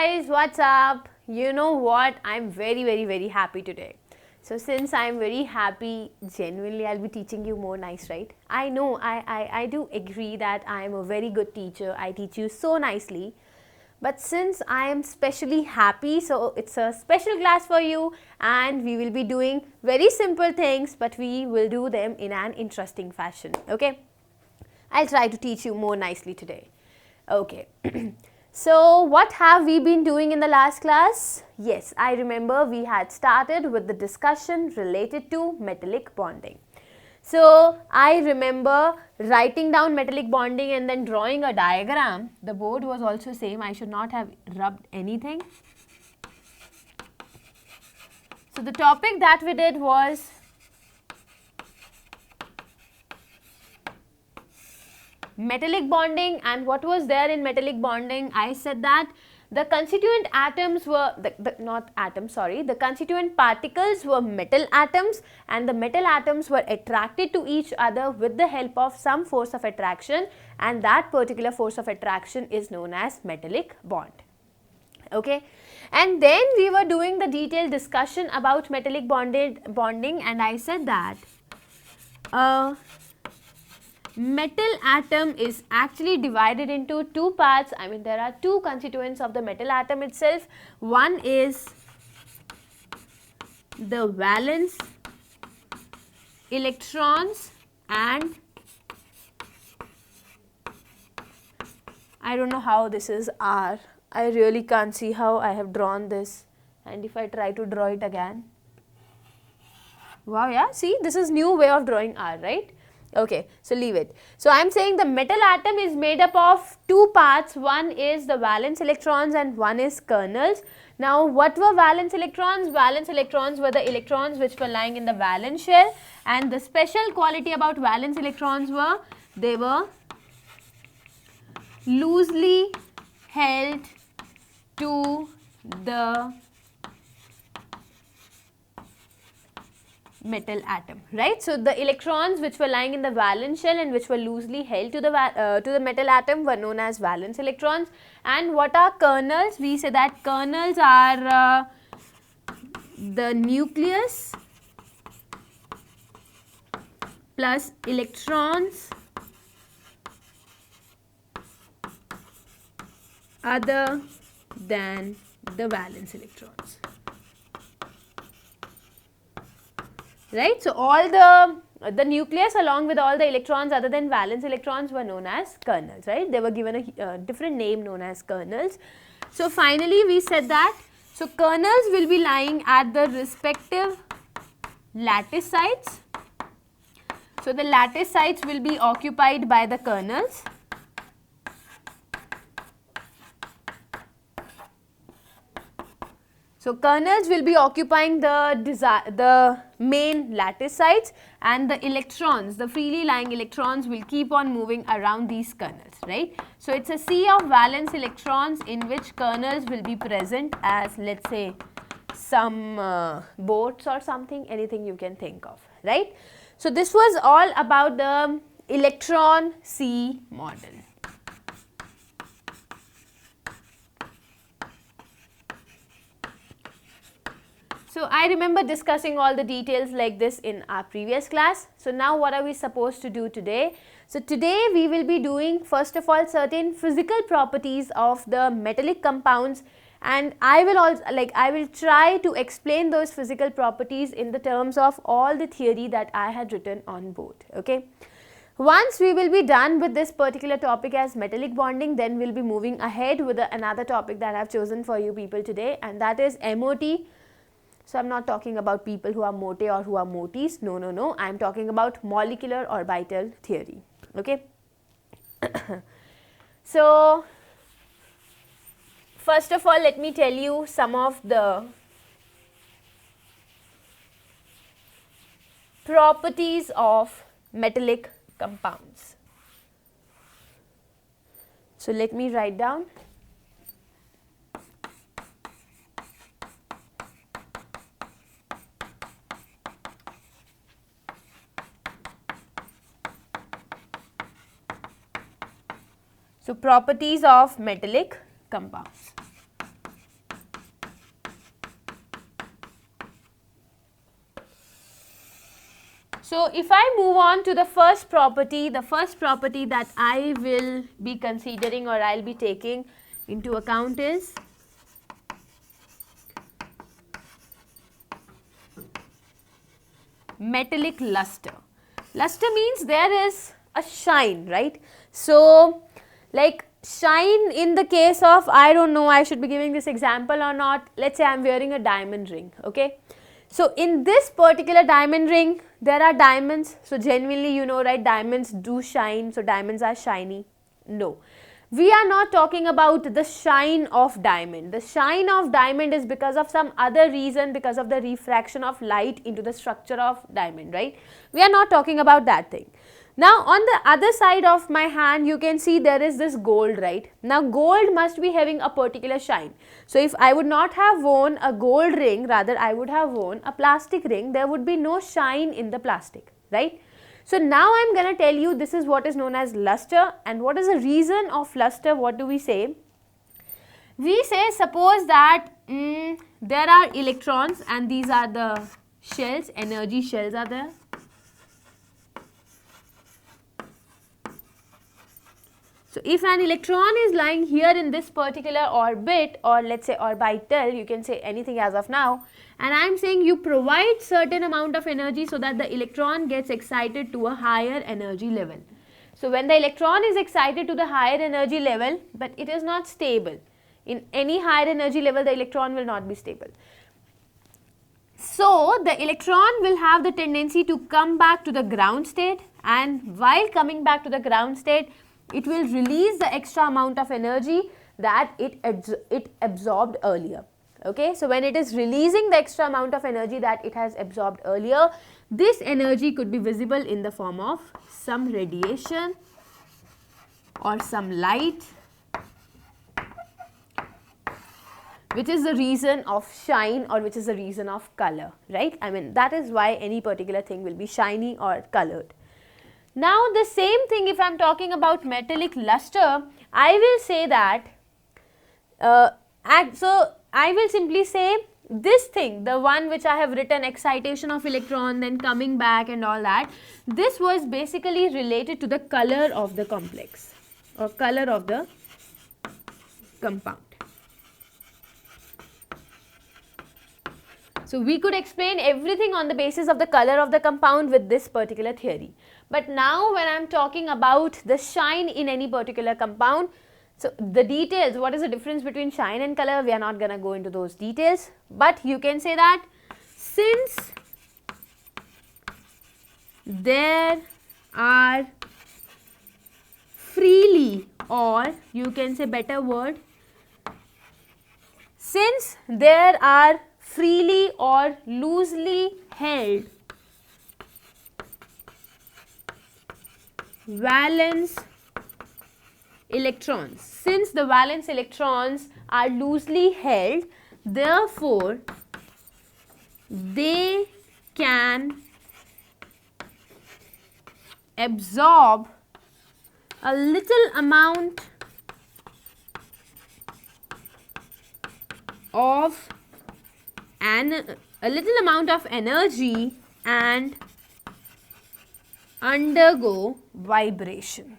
guys, what's up? You know what? I'm very happy today. So since I'm very happy, genuinely I'll be teaching you more nice, right? I know, I do agree that I am a very good teacher. I teach you so nicely. But since I am specially happy, so it's a special class for you and we will be doing very simple things, but we will do them in an interesting fashion, okay? I'll try to teach you more nicely today. Okay. So what have we been doing in the last class? Yes, I remember we had started with the discussion related to metallic bonding. So I remember writing down metallic bonding and then drawing a diagram. The board was also same. I should not have rubbed anything. So the topic that we did was metallic bonding, and what was there in metallic bonding? I said that the constituent atoms were, the constituent particles were metal atoms, and the metal atoms were attracted to each other with the help of some force of attraction, and that particular force of attraction is known as metallic bond. Okay, and then we were doing the detailed discussion about metallic bonding, and I said that metal atom is actually divided into two parts. I mean, there are two constituents of the metal atom itself. One is the valence electrons, and I don't know how this is R. I really can't see how I have drawn this, and if I try to draw it again, wow, yeah, see, this is new way of drawing R, right? Okay, so leave it. So I am saying the metal atom is made up of two parts. One is the valence electrons and one is kernels. Now what were valence electrons? Valence electrons were the electrons which were lying in the valence shell, and the special quality about valence electrons were they were loosely held to the metal atom, right? So the electrons which were lying in the valence shell and which were loosely held to the metal atom were known as valence electrons. And what are kernels? We say that kernels are the nucleus plus electrons other than the valence electrons. Right, so all the nucleus along with all the electrons other than valence electrons were known as kernels, right? They were given a different name known as kernels. So finally we said that, so kernels will be lying at the respective lattice sites. So the lattice sites will be occupied by the kernels. So kernels will be occupying the main lattice sites, and the electrons, the freely lying electrons, will keep on moving around these kernels, right? So it's a sea of valence electrons in which kernels will be present as, let's say, some boats or something, anything you can think of, right? So this was all about the electron sea model. So I remember discussing all the details like this in our previous class. So now what are we supposed to do today? So today we will be doing, first of all, certain physical properties of the metallic compounds, and I will try to explain those physical properties in the terms of all the theory that I had written on board, okay? Once we will be done with this particular topic as metallic bonding, then we'll be moving ahead with another topic that I've chosen for you people today, and that is MOT. So I'm not talking about people who are mote or who are motis. No. I'm talking about molecular orbital theory. Okay. So first of all, let me tell you some of the properties of metallic compounds. So let me write down. So properties of metallic compounds. So if I move on to the first property that I will be considering or I'll be taking into account is metallic luster. Luster means there is a shine, right? So like shine in the case of, I don't know, I should be giving this example or not. Let's say I'm wearing a diamond ring, okay? So in this particular diamond ring, there are diamonds. So genuinely, you know, right, diamonds do shine. So diamonds are shiny. No. We are not talking about the shine of diamond. The shine of diamond is because of some other reason, because of the refraction of light into the structure of diamond, right? We are not talking about that thing. Now on the other side of my hand, you can see there is this gold, right? Now gold must be having a particular shine. So if I would not have worn a gold ring, rather I would have worn a plastic ring, there would be no shine in the plastic, right? So now I am going to tell you this is what is known as luster, and what is the reason of luster. What do we say? We say, suppose that there are electrons and these are the shells, energy shells are there. So if an electron is lying here in this particular orbit, or let's say orbital, you can say anything as of now, and I am saying you provide certain amount of energy so that the electron gets excited to a higher energy level. So when the electron is excited to the higher energy level, but it is not stable. In any higher energy level, the electron will not be stable. So the electron will have the tendency to come back to the ground state, and while coming back to the ground state, it will release the extra amount of energy that it absorbed earlier. Okay, so when it is releasing the extra amount of energy that it has absorbed earlier, this energy could be visible in the form of some radiation or some light, which is the reason of shine or which is the reason of color, right? I mean, that is why any particular thing will be shiny or colored. Now the same thing, if I am talking about metallic luster, I will say that, so I will simply say this thing, the one which I have written, excitation of electron, then coming back and all that, this was basically related to the color of the complex or color of the compound. So we could explain everything on the basis of the color of the compound with this particular theory. But now when I am talking about the shine in any particular compound, so the details, what is the difference between shine and color, we are not going to go into those details. But you can say that since there are freely, or you can say better word, since there are freely or loosely held valence electrons, since the valence electrons are loosely held, therefore they can absorb a little amount of a little amount of energy and undergo vibration.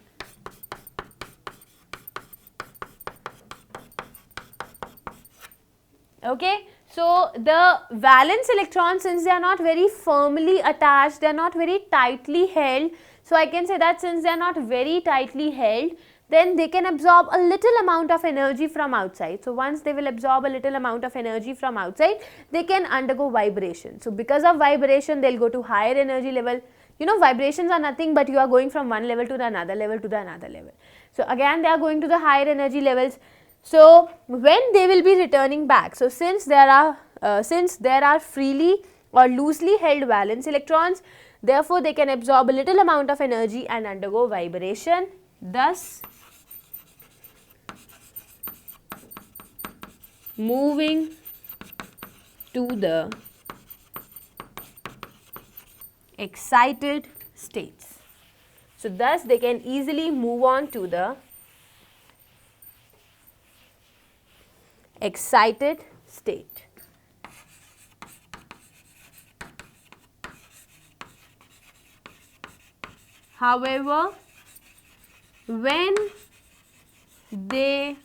Okay, so the valence electrons, since they are not very firmly attached, they are not very tightly held, so I can say that since they are not very tightly held, then they can absorb a little amount of energy from outside. So once they will absorb a little amount of energy from outside, they can undergo vibration. So because of vibration, they will go to higher energy level. You know, vibrations are nothing but you are going from one level to the another level to the another level. So again, they are going to the higher energy levels. So when they will be returning back, so since there are freely or loosely held valence electrons, therefore they can absorb a little amount of energy and undergo vibration. Thus, moving to the excited states. So thus they can easily move on to the excited state. However, when they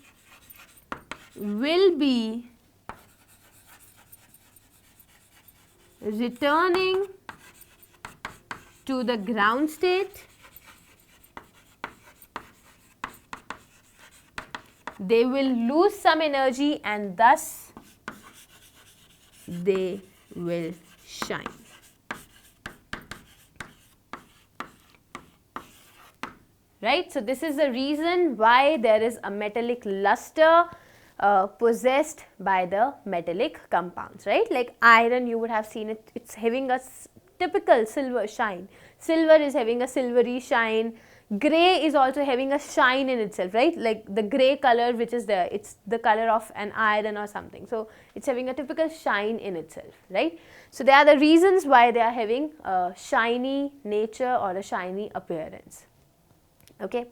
will be returning to the ground state, they will lose some energy and thus they will shine. Right? So this is the reason why there is a metallic luster possessed by the metallic compounds, right? Like iron, you would have seen it, it's having a typical silver shine. Silver is having a silvery shine. Grey is also having a shine in itself, right? Like the grey color which is there, it's the color of an iron or something. So it's having a typical shine in itself, right? So they are the reasons why they are having a shiny nature or a shiny appearance. Okay.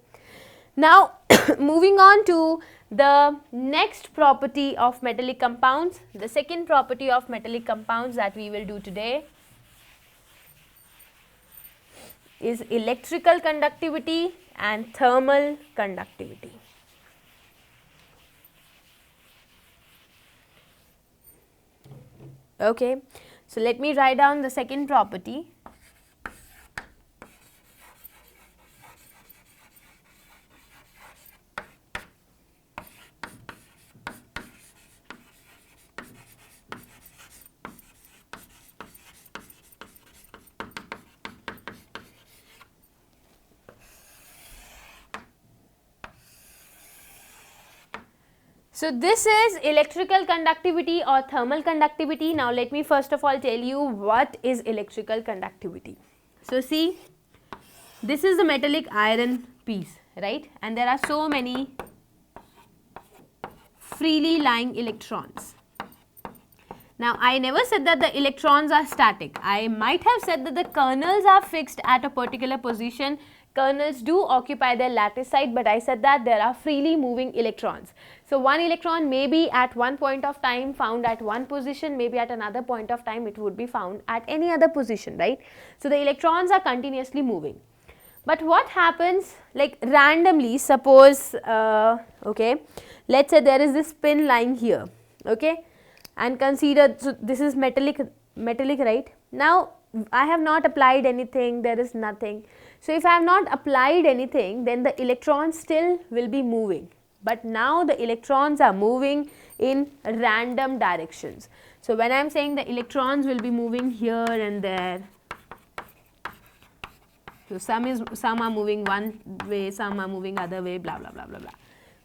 Now moving on to the next property of metallic compounds, the second property of metallic compounds that we will do today is electrical conductivity and thermal conductivity. Okay, so let me write down the second property. So this is electrical conductivity or thermal conductivity. Now let me first of all tell you what is electrical conductivity. So see, this is the metallic iron piece, right? And there are so many freely lying electrons. Now I never said that the electrons are static. I might have said that the kernels are fixed at a particular position. Kernels do occupy their lattice site, but I said that there are freely moving electrons. So one electron may be at one point of time found at one position, maybe at another point of time it would be found at any other position, right? So the electrons are continuously moving. But what happens, like randomly, suppose, okay, let's say there is this pin lying here, okay, and consider, so this is metallic, right? Now I have not applied anything, there is nothing. So if I have not applied anything, then the electrons still will be moving. But now the electrons are moving in random directions. So when I am saying the electrons will be moving here and there, so some are moving one way, some are moving other way, blah blah blah blah blah,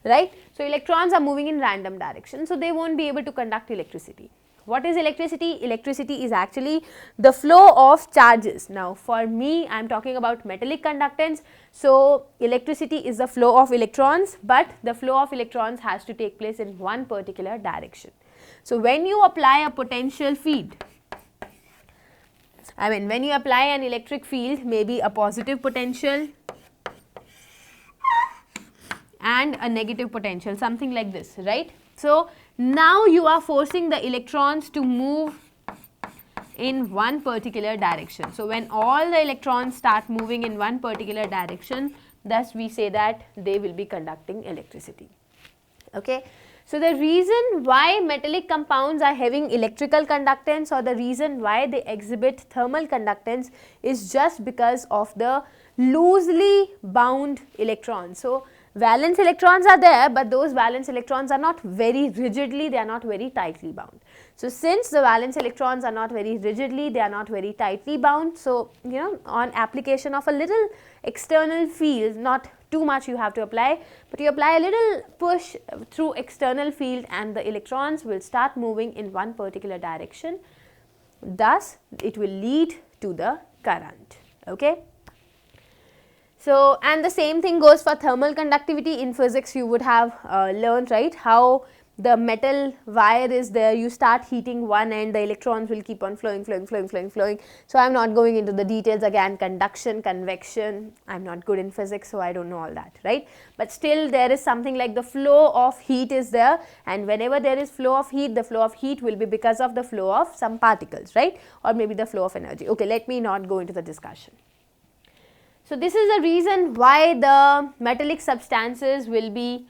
right? So electrons are moving in random direction, so they won't be able to conduct electricity. What is electricity? Electricity is actually the flow of charges. Now for me, I am talking about metallic conductance. So electricity is the flow of electrons, but the flow of electrons has to take place in one particular direction. So when you apply a potential field, I mean when you apply an electric field, maybe a positive potential and a negative potential, something like this, right? So now you are forcing the electrons to move in one particular direction. So when all the electrons start moving in one particular direction, thus we say that they will be conducting electricity. Okay. So the reason why metallic compounds are having electrical conductance, or the reason why they exhibit thermal conductance, is just because of the loosely bound electrons. So valence electrons are there, but those valence electrons are not very rigidly, they are not very tightly bound. So since the valence electrons are not very rigidly, they are not very tightly bound, so you know, on application of a little external field, not too much you have to apply, but you apply a little push through external field and the electrons will start moving in one particular direction. Thus it will lead to the current. Okay. So and the same thing goes for thermal conductivity. In physics you would have learned, right, how the metal wire is there, you start heating one end, the electrons will keep on flowing. So I am not going into the details again, conduction, convection, I am not good in physics, so I don't know all that, right. But still there is something like the flow of heat is there, and whenever there is flow of heat, the flow of heat will be because of the flow of some particles, right, or maybe the flow of energy. Okay, let me not go into the discussion. So this is the reason why the metallic substances will be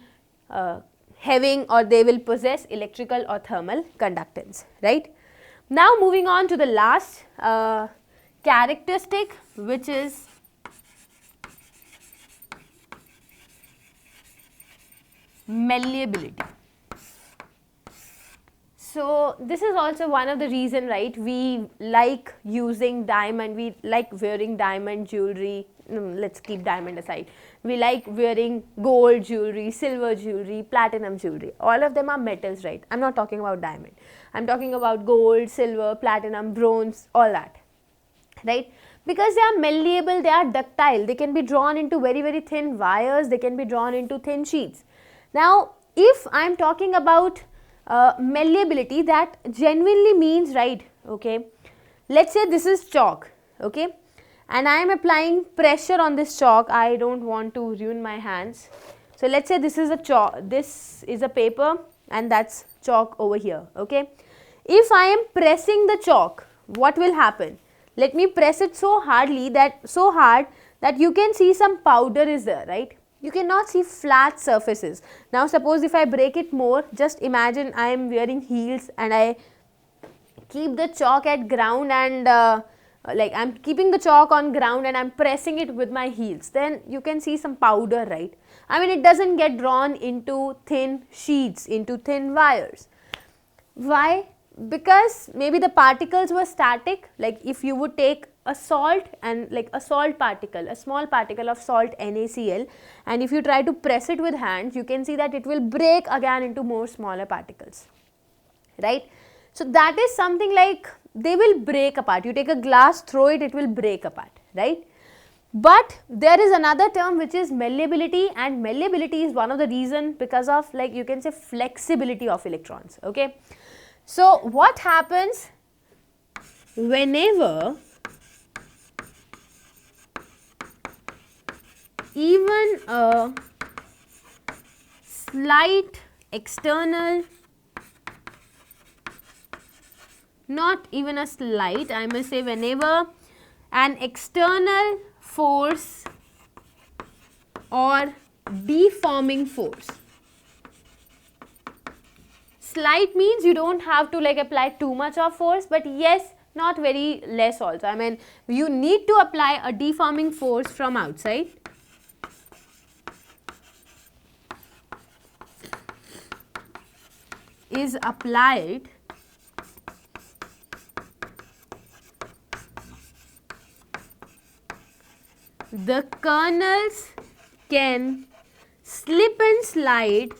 having, or they will possess electrical or thermal conductance, right? Now moving on to the last characteristic, which is malleability. So this is also one of the reason, right? We like using diamond, we like wearing diamond jewelry. Let's keep diamond aside. We like wearing gold jewelry, silver jewelry, platinum jewelry. All of them are metals, right? I'm not talking about diamond. I'm talking about gold, silver, platinum, bronze, all that, right? Because they are malleable, they are ductile. They can be drawn into very, very thin wires. They can be drawn into thin sheets. Now, if I'm talking about malleability, that genuinely means, right, okay, let's say this is chalk, okay, and I am applying pressure on this chalk. I don't want to ruin my hands. So let's say this is a chalk, this is a paper, and that's chalk over here, okay. If I am pressing the chalk, what will happen? Let me press it so hard that you can see some powder is there, right? You cannot see flat surfaces. Now suppose if I break it more, just imagine I am wearing heels and I keep the chalk at ground, and like I'm keeping the chalk on ground and I'm pressing it with my heels, then you can see some powder, right? I mean, it doesn't get drawn into thin sheets, into thin wires. Why? Because maybe the particles were static. Like if you would take a salt and like a salt particle, a small particle of salt NaCl, and if you try to press it with hands, you can see that it will break again into more smaller particles, right? So that is something like they will break apart. You take a glass, throw it, it will break apart, right? But there is another term which is malleability, and malleability is one of the reason because of, like, you can say, flexibility of electrons, okay? So what happens whenever even a slight external, not even a slight, I must say, whenever an external force or deforming force, slight means you don't have to like apply too much of force, but yes, not very less also. I mean, you need to apply a deforming force from outside. Is applied the kernels can slip and slide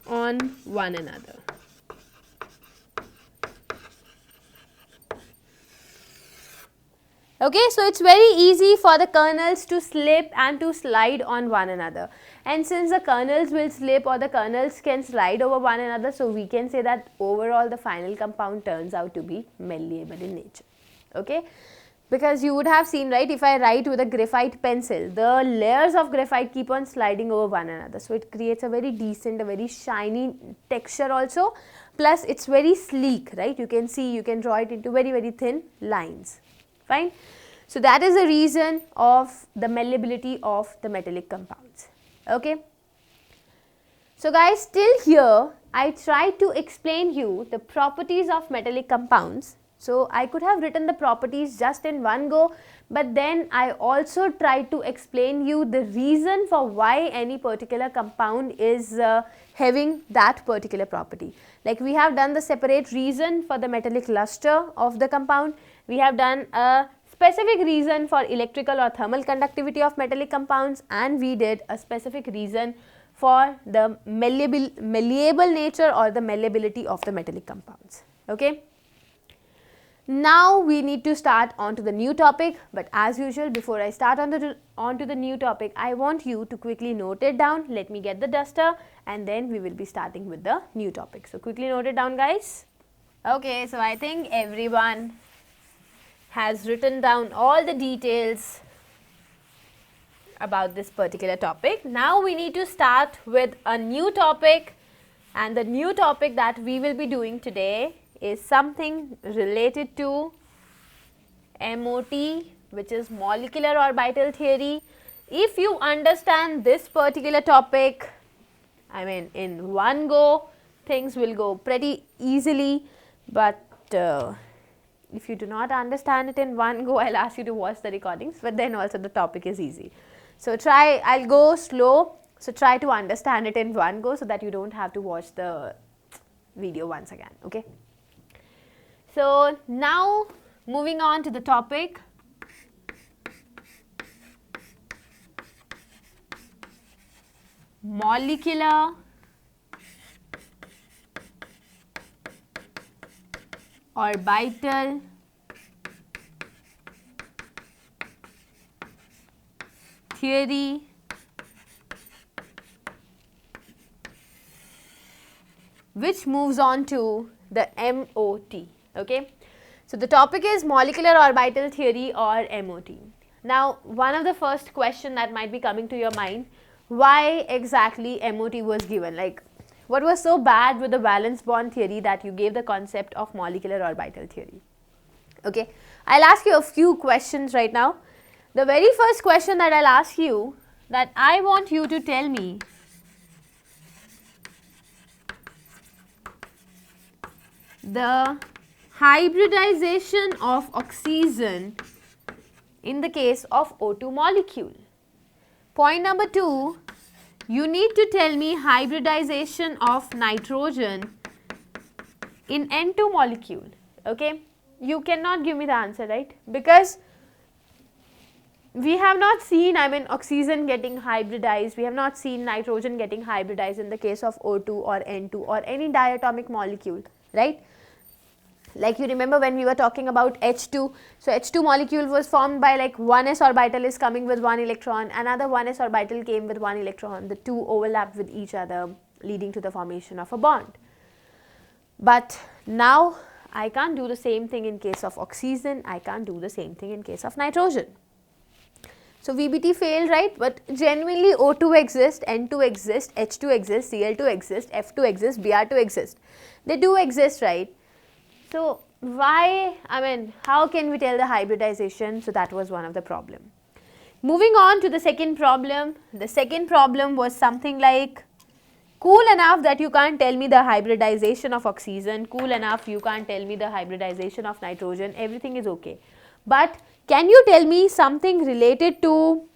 on one another. Okay, so it's very easy for the kernels to slip and to slide on one another. And since the kernels will slip or the kernels can slide over one another, so we can say that overall the final compound turns out to be malleable in nature. Okay, because you would have seen, right, if I write with a graphite pencil, the layers of graphite keep on sliding over one another. So it creates a very decent, a very shiny texture also. Plus it's very sleek, right? You can see, you can draw it into very, very thin lines. Fine. So that is the reason of the malleability of the metallic compounds. Okay. So guys, till here I tried to explain you the properties of metallic compounds. So I could have written the properties just in one go, but then I also tried to explain you the reason for why any particular compound is having that particular property. Like we have done the separate reason for the metallic luster of the compound. We have done a specific reason for electrical or thermal conductivity of metallic compounds, and we did a specific reason for the malleable nature or the malleability of the metallic compounds. Okay. Now we need to start on to the new topic, but as usual, before I start on to the new topic, I want you to quickly note it down. Let me get the duster and then we will be starting with the new topic. So quickly note it down, guys. Okay, so I think everyone has written down all the details about this particular topic. Now we need to start with a new topic, and the new topic that we will be doing today is something related to MOT, which is molecular orbital theory. If you understand this particular topic, I mean in one go, things will go pretty easily, but if you do not understand it in one go, I'll ask you to watch the recordings, but then also the topic is easy. So try, I'll go slow, so try to understand it in one go so that you don't have to watch the video once again, okay. So now moving on to the topic. Molecular orbital theory which moves on to the MOT, okay. So the topic is molecular orbital theory or MOT. Now one of the first question that might be coming to your mind, why exactly MOT was given, like what was so bad with the valence bond theory that you gave the concept of molecular orbital theory, okay. I'll ask you a few questions right now. The very first question that I'll ask you, that I want you to tell me the hybridization of oxygen in the case of O2 molecule. Point number 2, you need to tell me hybridization of nitrogen in N2 molecule, okay. You cannot give me the answer, right, because we have not seen, I mean oxygen getting hybridized, we have not seen nitrogen getting hybridized in the case of O2 or N2 or any diatomic molecule, right. Like you remember when we were talking about H2, so H2 molecule was formed by like 1s orbital is coming with 1 electron, another 1s orbital came with 1 electron, the two overlapped with each other leading to the formation of a bond. But now I can't do the same thing in case of oxygen, I can't do the same thing in case of nitrogen. So VBT failed, right, but genuinely O2 exists, N2 exists, H2 exists, Cl2 exists, F2 exists, Br2 exists, they do exist, right. So why, I mean how can we tell the hybridization? So that was one of the problem. Moving on to the second problem. The second problem was something like, cool enough that you can't tell me the hybridization of oxygen, cool enough you can't tell me the hybridization of nitrogen, everything is okay. But can you tell me something related to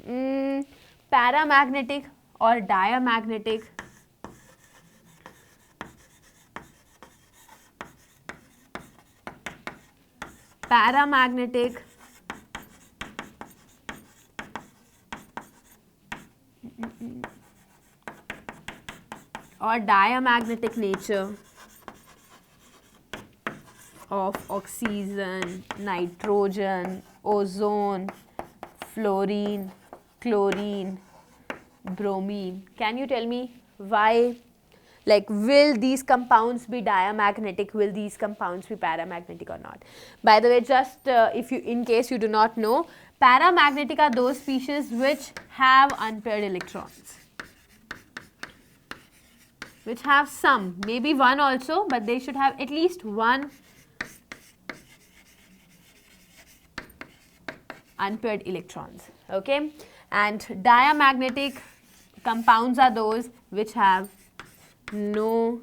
paramagnetic or diamagnetic or diamagnetic nature of oxygen, nitrogen, ozone, fluorine, chlorine, bromine. Can you tell me why, like will these compounds be diamagnetic, will these compounds be paramagnetic or not? By the way, just if you, in case you do not know, paramagnetic are those species which have unpaired electrons, which have some, maybe one also, but they should have at least one unpaired electrons, okay. And diamagnetic compounds are those which have no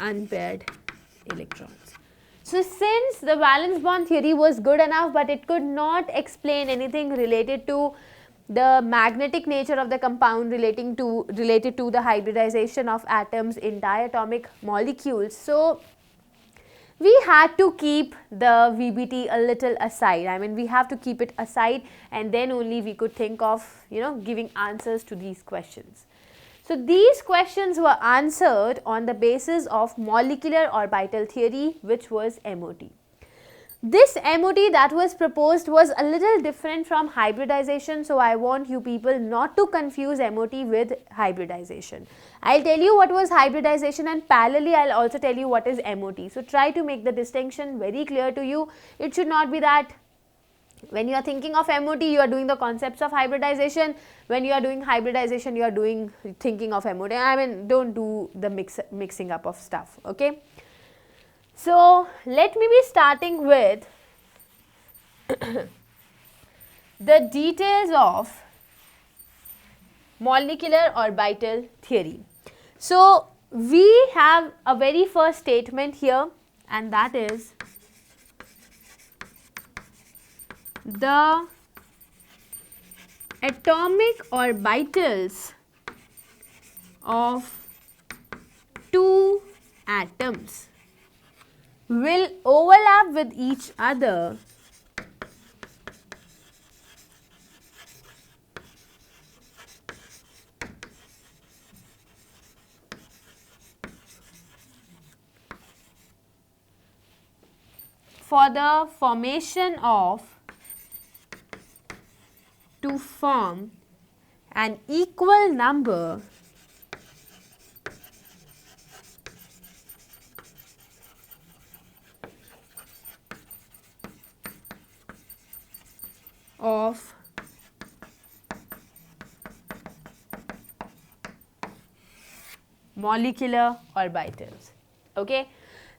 unpaired electrons. So since the valence bond theory was good enough, but it could not explain anything related to the magnetic nature of the compound related to the hybridization of atoms in diatomic molecules, so we had to keep the VBT a little aside. I mean we have to keep it aside, and then only we could think of, you know, giving answers to these questions. So these questions were answered on the basis of molecular orbital theory, which was MOT. This MOT that was proposed was a little different from hybridization, so I want you people not to confuse MOT with hybridization. I'll tell you what was hybridization, and parallelly I'll also tell you what is MOT. So try to make the distinction very clear to you. It should not be that when you are thinking of MOT, you are doing the concepts of hybridization. When you are doing hybridization, you are thinking of MOT. I mean, don't do the mixing up of stuff, okay. So let me be starting with the details of molecular orbital theory. So we have a very first statement here, and that is the atomic orbitals of two atoms will overlap with each other for the formation of, to form an equal number of molecular orbitals. Okay.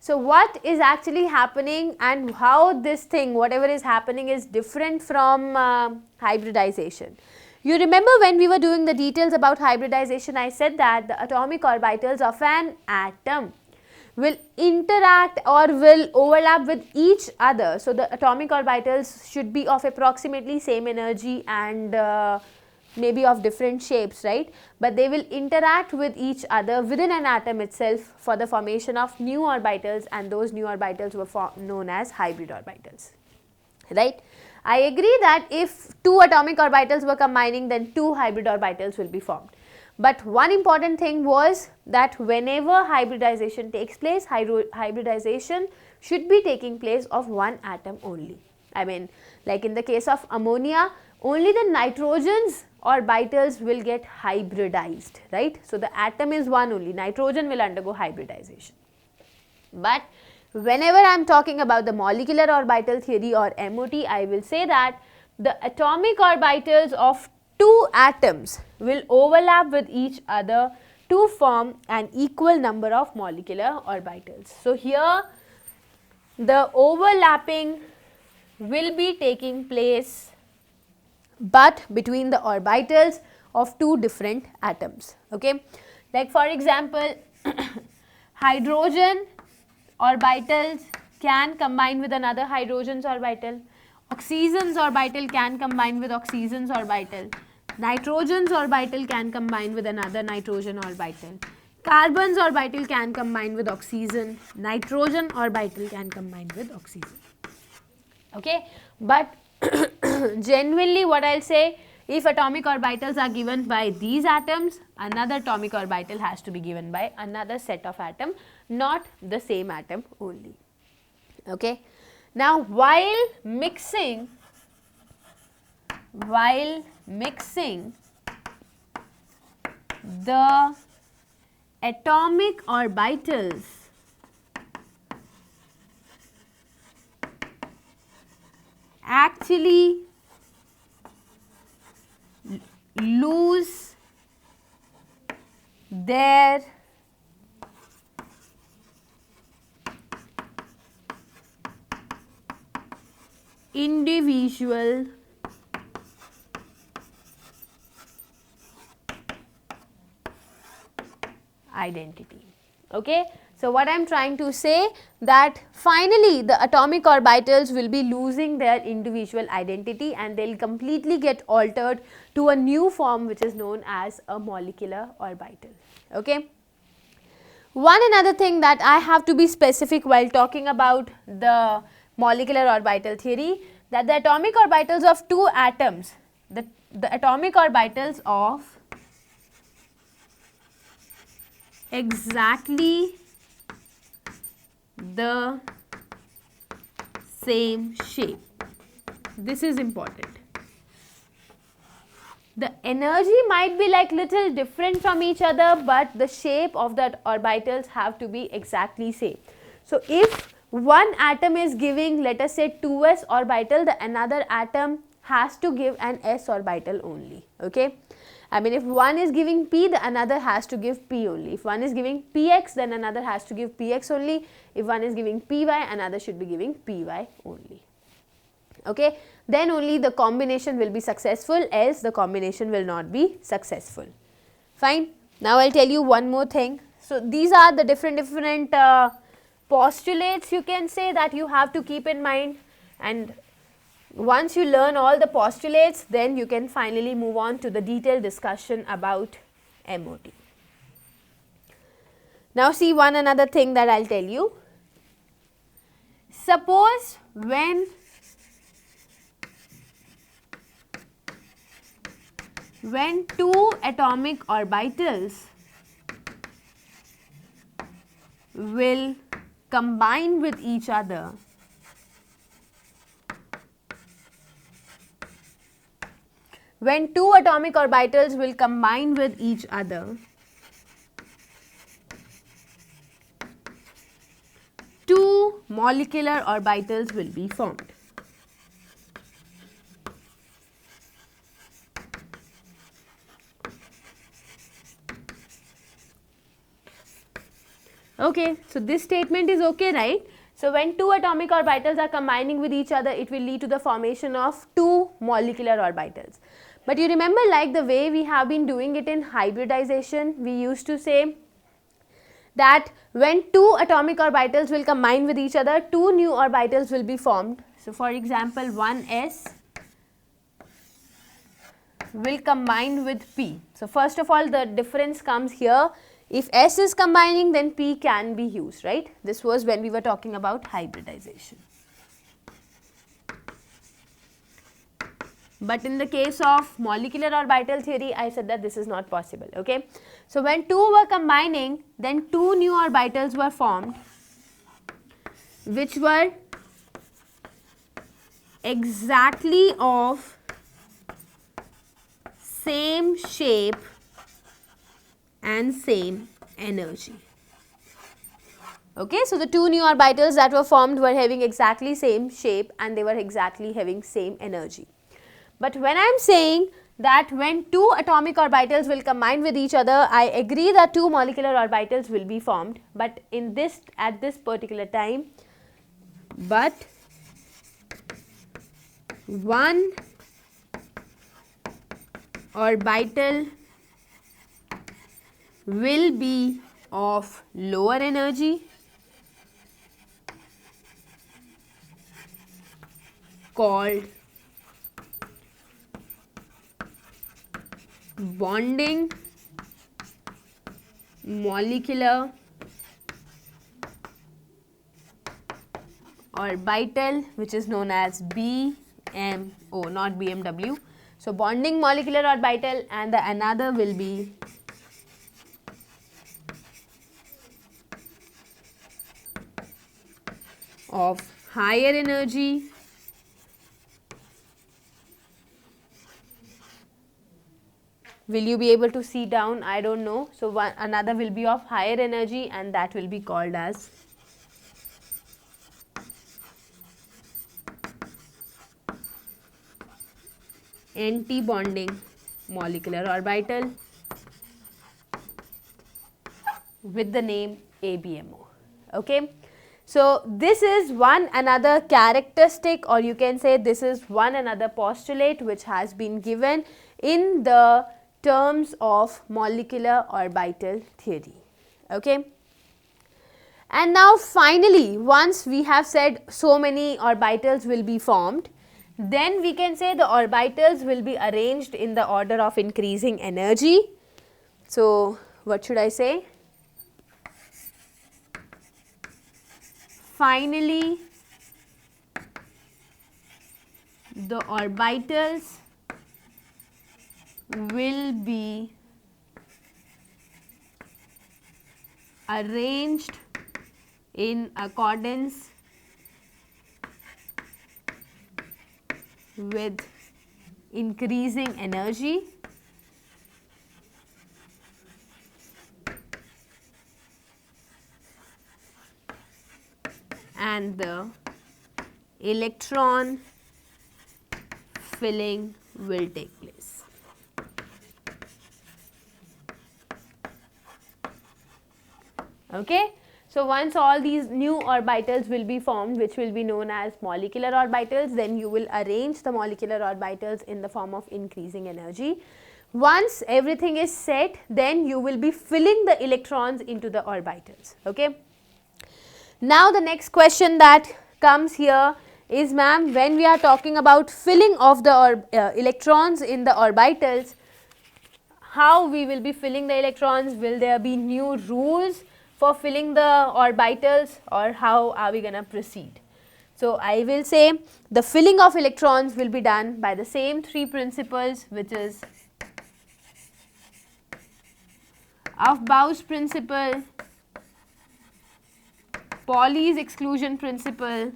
So what is actually happening and how this thing, whatever is happening, is different from hybridization. You remember when we were doing the details about hybridization, I said that the atomic orbitals of an atom will interact or will overlap with each other. So the atomic orbitals should be of approximately same energy and maybe of different shapes, right? But they will interact with each other within an atom itself for the formation of new orbitals, and those new orbitals were known as hybrid orbitals, right? I agree that if two atomic orbitals were combining, then two hybrid orbitals will be formed. But one important thing was that whenever hybridization takes place, hybridization should be taking place of one atom only. I mean, like in the case of ammonia, only the nitrogen's orbitals will get hybridized, right? So the atom is one only, nitrogen will undergo hybridization. But whenever I am talking about the molecular orbital theory or MOT, I will say that the atomic orbitals of two atoms will overlap with each other to form an equal number of molecular orbitals. So here the overlapping will be taking place, but between the orbitals of two different atoms. Okay, like for example, hydrogen orbitals can combine with another hydrogen's orbital, oxygen's orbital can combine with oxygen's orbital, nitrogen's orbital can combine with another nitrogen orbital, carbon's orbital can combine with oxygen, nitrogen orbital can combine with oxygen. Okay, but genuinely what I'll say, if atomic orbitals are given by these atoms, another atomic orbital has to be given by another set of atom, not the same atom only. Okay. Now while mixing the atomic orbitals actually lose their individual identity. Okay. So what I am trying to say, that finally the atomic orbitals will be losing their individual identity and they will completely get altered to a new form which is known as a molecular orbital. Okay. One another thing that I have to be specific while talking about the molecular orbital theory, that the atomic orbitals of two atoms, the atomic orbitals of exactly the same shape. This is important. The energy might be like little different from each other, but the shape of that orbitals have to be exactly same. So if one atom is giving, let us say, 2s orbital, the another atom has to give an s orbital only. Okay. I mean, if one is giving P, the another has to give P only. If one is giving Px, then another has to give Px only. If one is giving Py, another should be giving Py only. Okay, then only the combination will be successful, else the combination will not be successful. Fine. Now I'll tell you one more thing. So these are the different postulates, you can say, that you have to keep in mind, and once you learn all the postulates, then you can finally move on to the detailed discussion about MOT. Now see one another thing that I'll tell you. Suppose when two atomic orbitals will combine with each other, when two atomic orbitals will combine with each other, two molecular orbitals will be formed. Okay, so this statement is okay, right? So when two atomic orbitals are combining with each other, it will lead to the formation of two molecular orbitals. But you remember, like the way we have been doing it in hybridization, we used to say that when two atomic orbitals will combine with each other, two new orbitals will be formed. So for example, 1s will combine with P. So first of all, the difference comes here. If S is combining, then P can be used, right? This was when we were talking about hybridization. But in the case of molecular orbital theory, I said that this is not possible, okay? So when two were combining, then two new orbitals were formed, which were exactly of same shape and same energy. Okay, so the two new orbitals that were formed were having exactly same shape and they were exactly having same energy. But when I am saying that when two atomic orbitals will combine with each other, I agree that two molecular orbitals will be formed, but in this, at this particular time, but one orbital will be of lower energy called bonding molecular orbital, which is known as BMO, not BMW. So bonding molecular orbital, and the another will be of higher energy will you be able to see down? I don't know. So another will be of higher energy and that will be called as anti-bonding molecular orbital with the name ABMO. Okay. So this is one another characteristic, or you can say this is one another postulate which has been given in the terms of molecular orbital theory. Okay. And now finally, once we have said so many orbitals will be formed, then we can say the orbitals will be arranged in the order of increasing energy. So what should I say? Finally, the orbitals will be arranged in accordance with increasing energy and the electron filling will take place. Okay. So once all these new orbitals will be formed, which will be known as molecular orbitals, then you will arrange the molecular orbitals in the form of increasing energy. Once everything is set, then you will be filling the electrons into the orbitals. Okay. Now the next question that comes here is, ma'am, when we are talking about filling of the electrons in the orbitals, how we will be filling the electrons? Will there be new rules for filling the orbitals, or how are we going to proceed? So I will say the filling of electrons will be done by the same three principles, which is Aufbau's principle, Pauli's exclusion principle,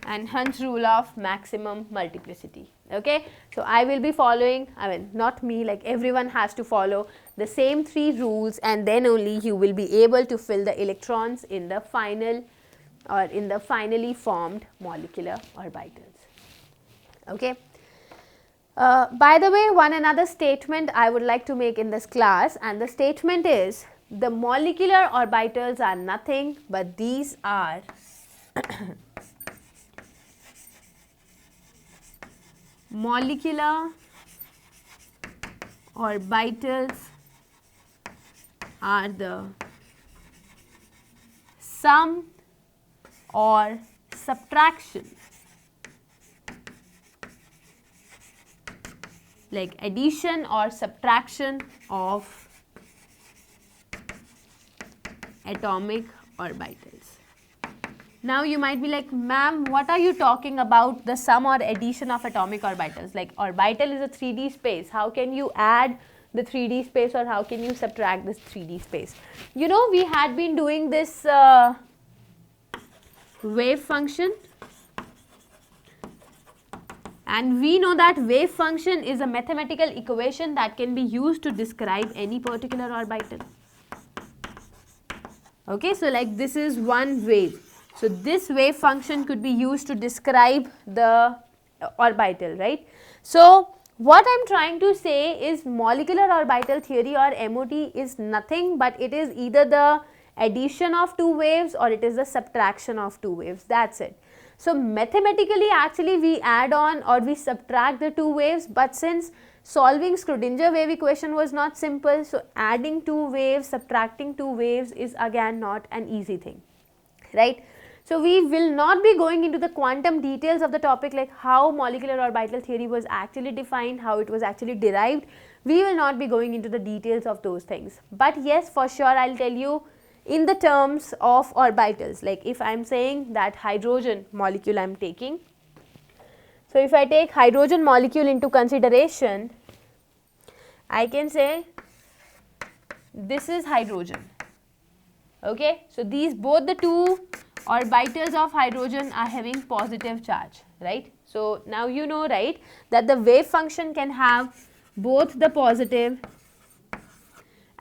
and Hund's rule of maximum multiplicity. Okay, so I will be following, I mean not me, like everyone has to follow the same three rules, and then only you will be able to fill the electrons in the final or in the finally formed molecular orbitals. Okay. By the way, one another statement I would like to make in this class, and the statement is, the molecular orbitals are nothing but these are molecular orbitals are the sum or subtraction, like addition or subtraction of atomic orbitals. Now you might be like, ma'am, what are you talking about, the sum or addition of atomic orbitals? Like orbital is a 3D space. How can you add the 3D space, or how can you subtract this 3D space? You know, we had been doing this wave function, and we know that wave function is a mathematical equation that can be used to describe any particular orbital. Okay, so like this is one wave. So this wave function could be used to describe the orbital, right? So what I am trying to say is molecular orbital theory, or MOT, is nothing but it is either the addition of two waves or it is the subtraction of two waves. That's it. So mathematically actually we add on or we subtract the two waves, but since solving Schrodinger wave equation was not simple, so adding two waves, subtracting two waves is again not an easy thing, right? So we will not be going into the quantum details of the topic, like how molecular orbital theory was actually defined, how it was actually derived. We will not be going into the details of those things. But yes, for sure I will tell you in the terms of orbitals, like if I am saying that hydrogen molecule I am taking. So if I take hydrogen molecule into consideration, I can say this is hydrogen. Okay, so these both the two orbitals of hydrogen are having positive charge, right? So now you know, right, that the wave function can have both the positive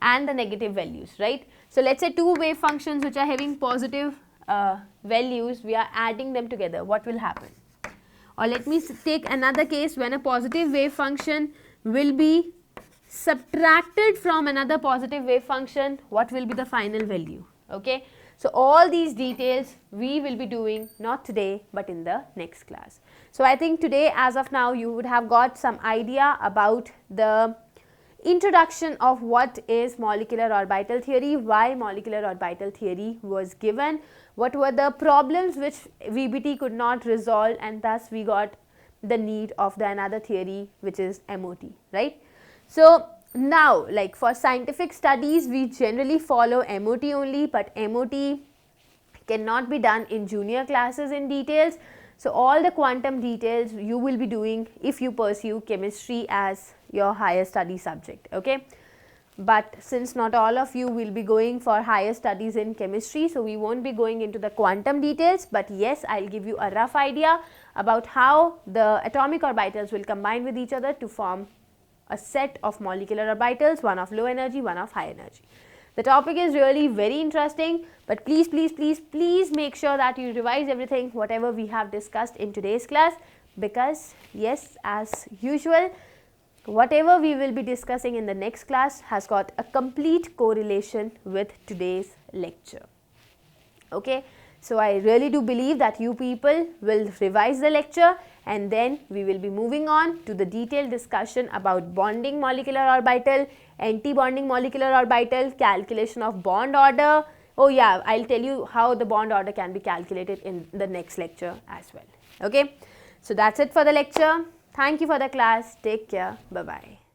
and the negative values, right? So let's say two wave functions which are having positive values, we are adding them together. What will happen? Or let me take another case when a positive wave function will be subtracted from another positive wave function. What will be the final value? Okay. So all these details we will be doing not today but in the next class. So I think today, as of now, you would have got some idea about the introduction of what is molecular orbital theory, why molecular orbital theory was given, what were the problems which VBT could not resolve, and thus we got the need of the another theory which is MOT, right? So now, like for scientific studies, we generally follow MOT only, but MOT cannot be done in junior classes in details. So all the quantum details you will be doing if you pursue chemistry as your higher study subject, okay? But since not all of you will be going for higher studies in chemistry, so we won't be going into the quantum details, but yes, I'll give you a rough idea about how the atomic orbitals will combine with each other to form a set of molecular orbitals, one of low energy, one of high energy. The topic is really very interesting, but please make sure that you revise everything whatever we have discussed in today's class, because yes, as usual, whatever we will be discussing in the next class has got a complete correlation with today's lecture. Okay, so I really do believe that you people will revise the lecture, and then we will be moving on to the detailed discussion about bonding molecular orbital, anti-bonding molecular orbital, calculation of bond order. Oh yeah, I'll tell you how the bond order can be calculated in the next lecture as well. Okay, so that's it for the lecture. Thank you for the class. Take care. Bye-bye.